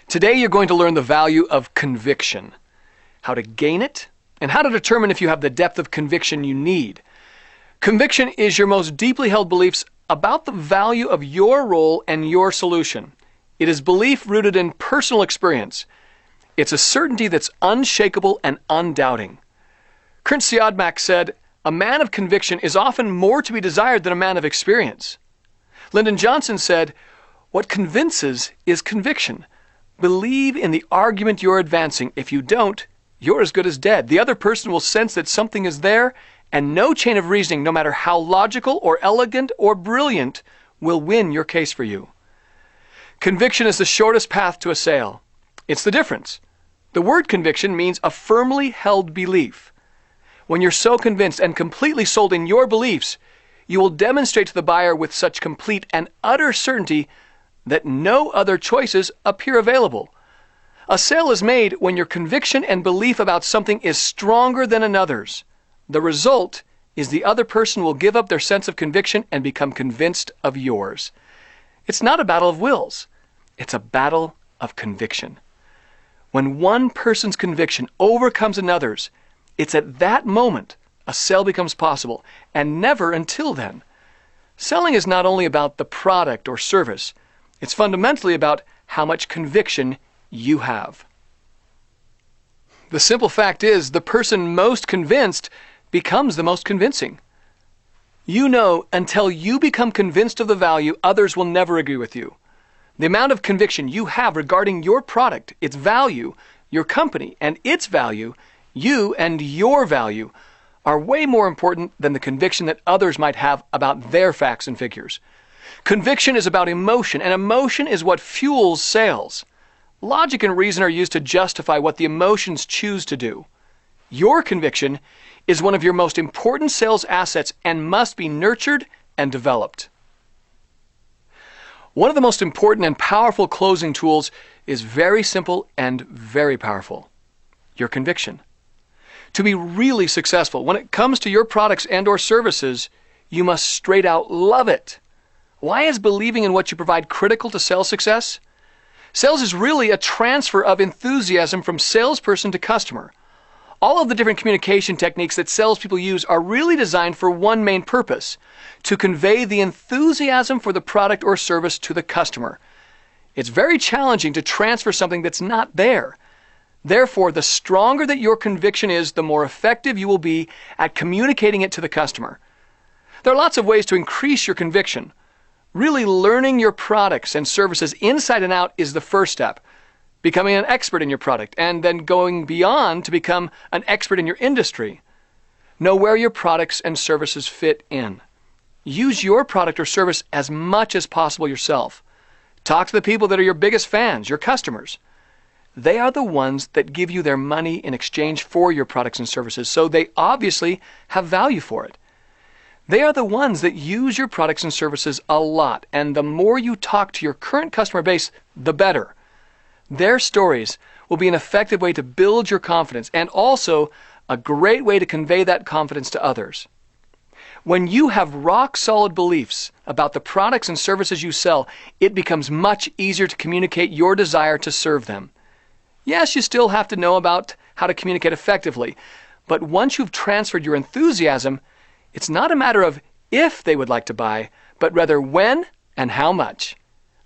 Today you're going to learn the value of conviction, how to gain it, and how to determine if you have the depth of conviction you need. Conviction is your most deeply held beliefs about the value of your role and your solution. It is belief rooted in personal experience. It's a certainty that's unshakable and undoubting. Kurt Siodmak said, "A man of conviction is often more to be desired than a man of experience." Lyndon Johnson said, "What convinces is conviction. Believe in the argument you're advancing. If you don't, you're as good as dead. The other person will sense that something is there, and no chain of reasoning, no matter how logical or elegant or brilliant, will win your case for you." Conviction is the shortest path to a sale. It's the difference. The word conviction means a firmly held belief. When you're so convinced and completely sold in your beliefs, you will demonstrate to the buyer with such complete and utter certainty that no other choices appear available. A sale is made when your conviction and belief about something is stronger than another's. The result is the other person will give up their sense of conviction and become convinced of yours. It's not a battle of wills. It's a battle of conviction. When one person's conviction overcomes another's, it's at that moment a sale becomes possible, and never until then. Selling is not only about the product or service, it's fundamentally about how much conviction you have. The simple fact is, the person most convinced becomes the most convincing. You know, until you become convinced of the value, others will never agree with you. The amount of conviction you have regarding your product, its value, your company and its value, you and your value, are way more important than the conviction that others might have about their facts and figures. Conviction is about emotion, and emotion is what fuels sales. Logic and reason are used to justify what the emotions choose to do. Your conviction is one of your most important sales assets and must be nurtured and developed. One of the most important and powerful closing tools is very simple and very powerful: your conviction. To be really successful when it comes to your products and/or services, you must straight out love it. Why is believing in what you provide critical to sales success? Sales is really a transfer of enthusiasm from salesperson to customer. All of the different communication techniques that salespeople use are really designed for one main purpose: to convey the enthusiasm for the product or service to the customer. It's very challenging to transfer something that's not there. Therefore, the stronger that your conviction is, the more effective you will be at communicating it to the customer. There are lots of ways to increase your conviction. Really learning your products and services inside and out is the first step. Becoming an expert in your product, and then going beyond to become an expert in your industry. Know where your products and services fit in. Use your product or service as much as possible yourself. Talk to the people that are your biggest fans, your customers. They are the ones that give you their money in exchange for your products and services, so they obviously have value for it. They are the ones that use your products and services a lot, and the more you talk to your current customer base, the better. Their stories will be an effective way to build your confidence, and also a great way to convey that confidence to others. When you have rock-solid beliefs about the products and services you sell, it becomes much easier to communicate your desire to serve them. Yes, you still have to know about how to communicate effectively, but once you've transferred your enthusiasm, it's not a matter of if they would like to buy, but rather when and how much.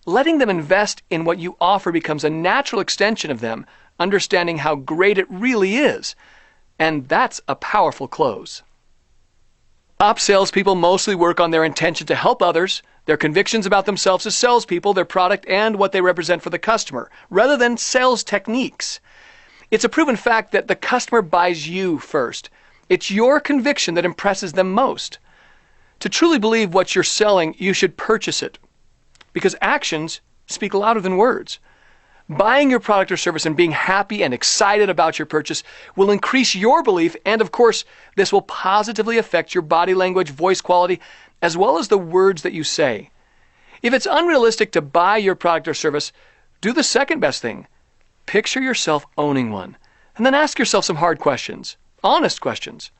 Letting them invest in what you offer becomes a natural extension of them, understanding how great it really is. And that's a powerful close. Top salespeople mostly work on their intention to help others, their convictions about themselves as salespeople, their product, and what they represent for the customer, rather than sales techniques. It's a proven fact that the customer buys you first. It's your conviction that impresses them most. To truly believe what you're selling, you should purchase it, because actions speak louder than words. Buying your product or service and being happy and excited about your purchase will increase your belief, and of course, this will positively affect your body language, voice quality, as well as the words that you say. If it's unrealistic to buy your product or service, do the second best thing. Picture yourself owning one, and then ask yourself some hard questions, honest questions.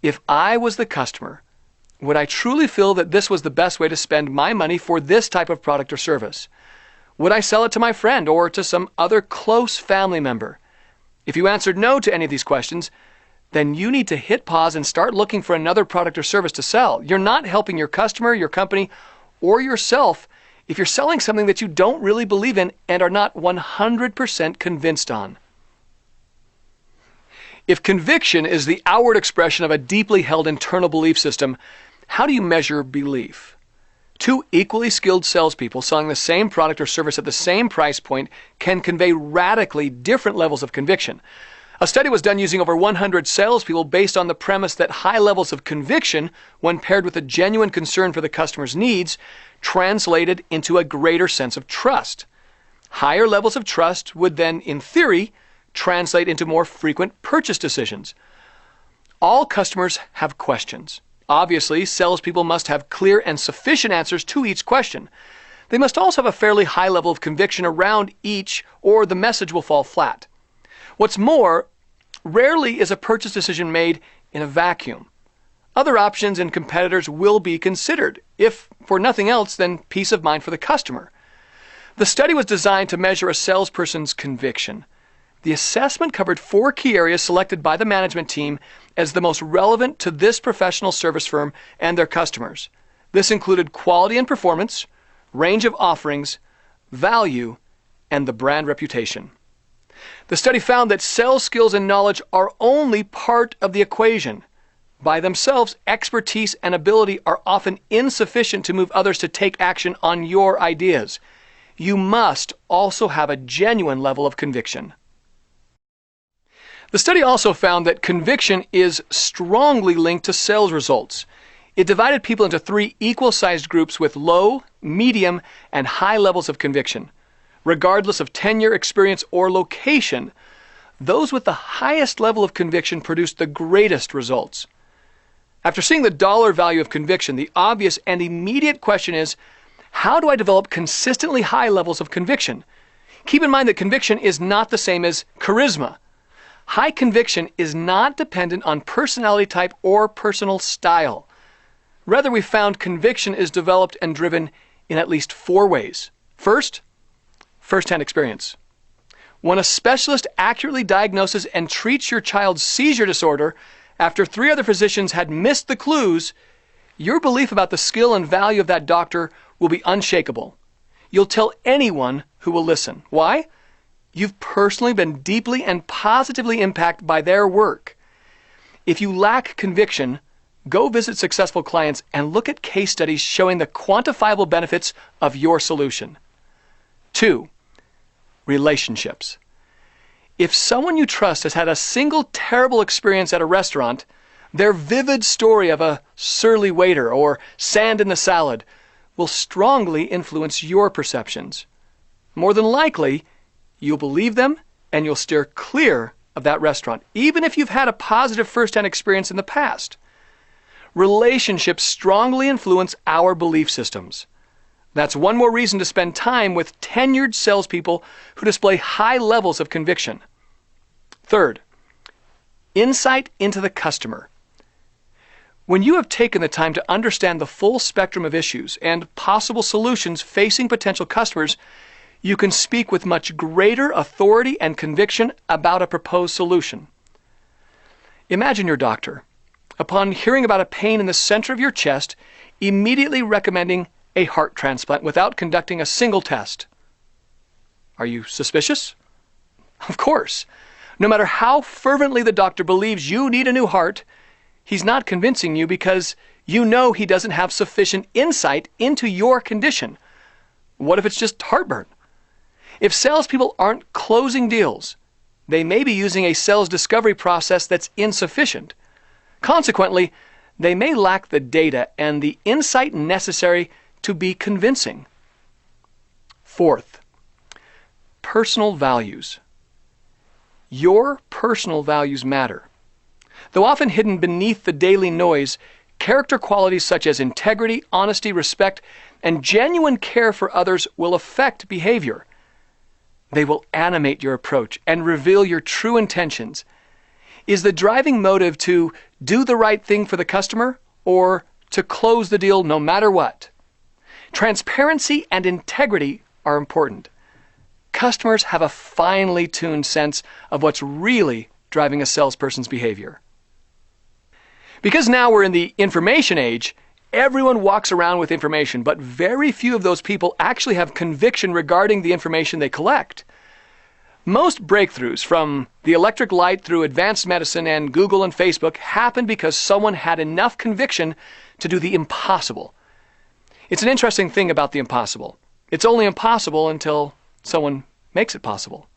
If I was the customer, would I truly feel that this was the best way to spend my money for this type of product or service? Would I sell it to my friend or to some other close family member? If you answered no to any of these questions, then you need to hit pause and start looking for another product or service to sell. You're not helping your customer, your company, or yourself if you're selling something that you don't really believe in and are not 100% convinced on. If conviction is the outward expression of a deeply held internal belief system, how do you measure belief? Two equally skilled salespeople selling the same product or service at the same price point can convey radically different levels of conviction. A study was done using over 100 salespeople based on the premise that high levels of conviction, when paired with a genuine concern for the customer's needs, translated into a greater sense of trust. Higher levels of trust would then, in theory, translate into more frequent purchase decisions. All customers have questions. Obviously, salespeople must have clear and sufficient answers to each question. They must also have a fairly high level of conviction around each, or the message will fall flat. What's more, rarely is a purchase decision made in a vacuum. Other options and competitors will be considered, if for nothing else than peace of mind for the customer. The study was designed to measure a salesperson's conviction. The assessment covered 4 key areas selected by the management team as the most relevant to this professional service firm and their customers. This included quality and performance, range of offerings, value, and the brand reputation. The study found that sales skills and knowledge are only part of the equation. By themselves, expertise and ability are often insufficient to move others to take action on your ideas. You must also have a genuine level of conviction. The study also found that conviction is strongly linked to sales results. It divided people into 3 equal-sized groups with low, medium, and high levels of conviction. Regardless of tenure, experience, or location, those with the highest level of conviction produced the greatest results. After seeing the dollar value of conviction, the obvious and immediate question is, how do I develop consistently high levels of conviction? Keep in mind that conviction is not the same as charisma. High conviction is not dependent on personality type or personal style. Rather, we found conviction is developed and driven in at least 4 ways. First, first-hand experience. When a specialist accurately diagnoses and treats your child's seizure disorder after 3 other physicians had missed the clues, your belief about the skill and value of that doctor will be unshakable. You'll tell anyone who will listen. Why? You've personally been deeply and positively impacted by their work. If you lack conviction, go visit successful clients and look at case studies showing the quantifiable benefits of your solution. 2, relationships. If someone you trust has had a single terrible experience at a restaurant, their vivid story of a surly waiter or sand in the salad will strongly influence your perceptions. More than likely, you'll believe them and you'll steer clear of that restaurant, even if you've had a positive first-hand experience in the past. Relationships strongly influence our belief systems. That's one more reason to spend time with tenured salespeople who display high levels of conviction. Third, insight into the customer. When you have taken the time to understand the full spectrum of issues and possible solutions facing potential customers, you can speak with much greater authority and conviction about a proposed solution. Imagine your doctor, upon hearing about a pain in the center of your chest, immediately recommending a heart transplant without conducting a single test. Are you suspicious? Of course. No matter how fervently the doctor believes you need a new heart, he's not convincing you because you know he doesn't have sufficient insight into your condition. What if it's just heartburn? If salespeople aren't closing deals, they may be using a sales discovery process that's insufficient. Consequently, they may lack the data and the insight necessary to be convincing. Fourth, personal values. Your personal values matter. Though often hidden beneath the daily noise, character qualities such as integrity, honesty, respect, and genuine care for others will affect behavior. They will animate your approach and reveal your true intentions. Is the driving motive to do the right thing for the customer or to close the deal no matter what? Transparency and integrity are important. customers have a finely tuned sense of what's really driving a salesperson's behavior. Because now we're in the information age, everyone walks around with information, but very few of those people actually have conviction regarding the information they collect. Most breakthroughs, from the electric light through advanced medicine and Google and Facebook, happen because someone had enough conviction to do the impossible. It's an interesting thing about the impossible. It's only impossible until someone makes it possible.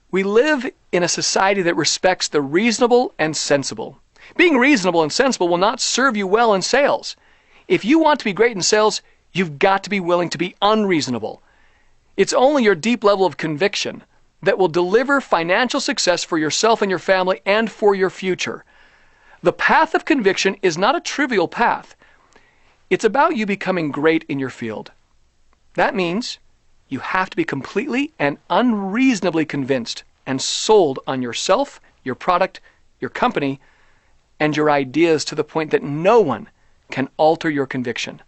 We live in a society that respects the reasonable and sensible. Being reasonable and sensible will not serve you well in sales. If you want to be great in sales, you've got to be willing to be unreasonable. It's only your deep level of conviction that will deliver financial success for yourself and your family and for your future. The path of conviction is not a trivial path. It's about you becoming great in your field. That means you have to be completely and unreasonably convinced and sold on yourself, your product, your company, and your ideas to the point that no one can alter your conviction.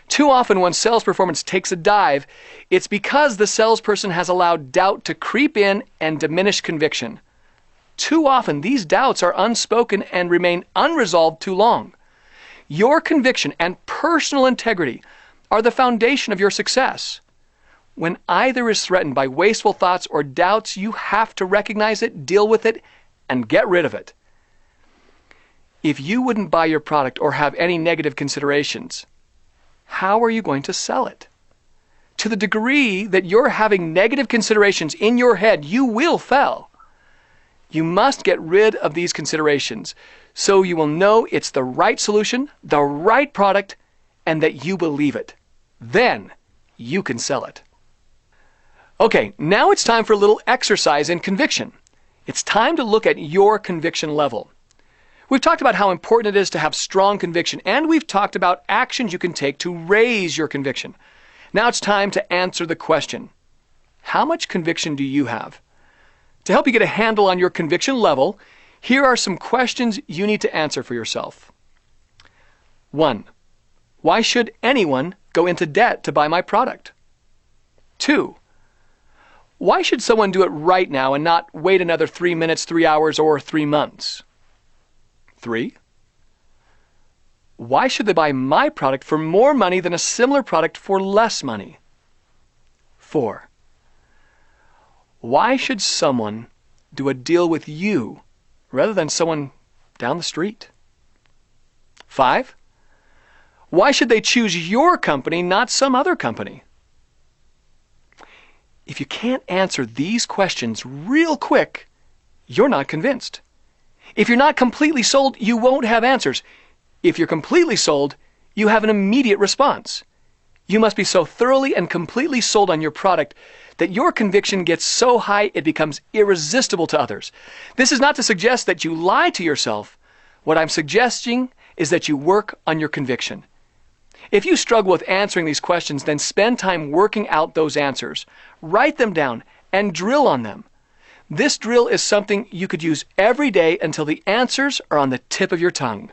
Too often when sales performance takes a dive, it's because the salesperson has allowed doubt to creep in and diminish conviction. Too often these doubts are unspoken and remain unresolved too long. Your conviction and personal integrity are the foundation of your success. When either is threatened by wasteful thoughts or doubts, you have to recognize it, deal with it, and get rid of it. If you wouldn't buy your product or have any negative considerations, how are you going to sell it? To the degree that you're having negative considerations in your head, you will fail. You must get rid of these considerations so you will know it's the right solution, the right product, and that you believe it. Then you can sell it. Okay, now it's time for a little exercise in conviction. It's time to look at your conviction level. We've talked about how important it is to have strong conviction, and we've talked about actions you can take to raise your conviction. Now it's time to answer the question, how much conviction do you have? To help you get a handle on your conviction level, here are some questions you need to answer for yourself. 1. Why should anyone go into debt to buy my product? 2. Why should someone do it right now and not wait another 3 minutes, 3 hours, or 3 months? 3. Why should they buy my product for more money than a similar product for less money? 4. Why should someone do a deal with you rather than someone down the street? 5. Why should they choose your company, not some other company? If you can't answer these questions real quick, you're not convinced. If you're not completely sold, you won't have answers. If you're completely sold, you have an immediate response. You must be so thoroughly and completely sold on your product that your conviction gets so high it becomes irresistible to others. This is not to suggest that you lie to yourself. What I'm suggesting is that you work on your conviction. If you struggle with answering these questions, then spend time working out those answers. Write them down and drill on them. This drill is something you could use every day until the answers are on the tip of your tongue.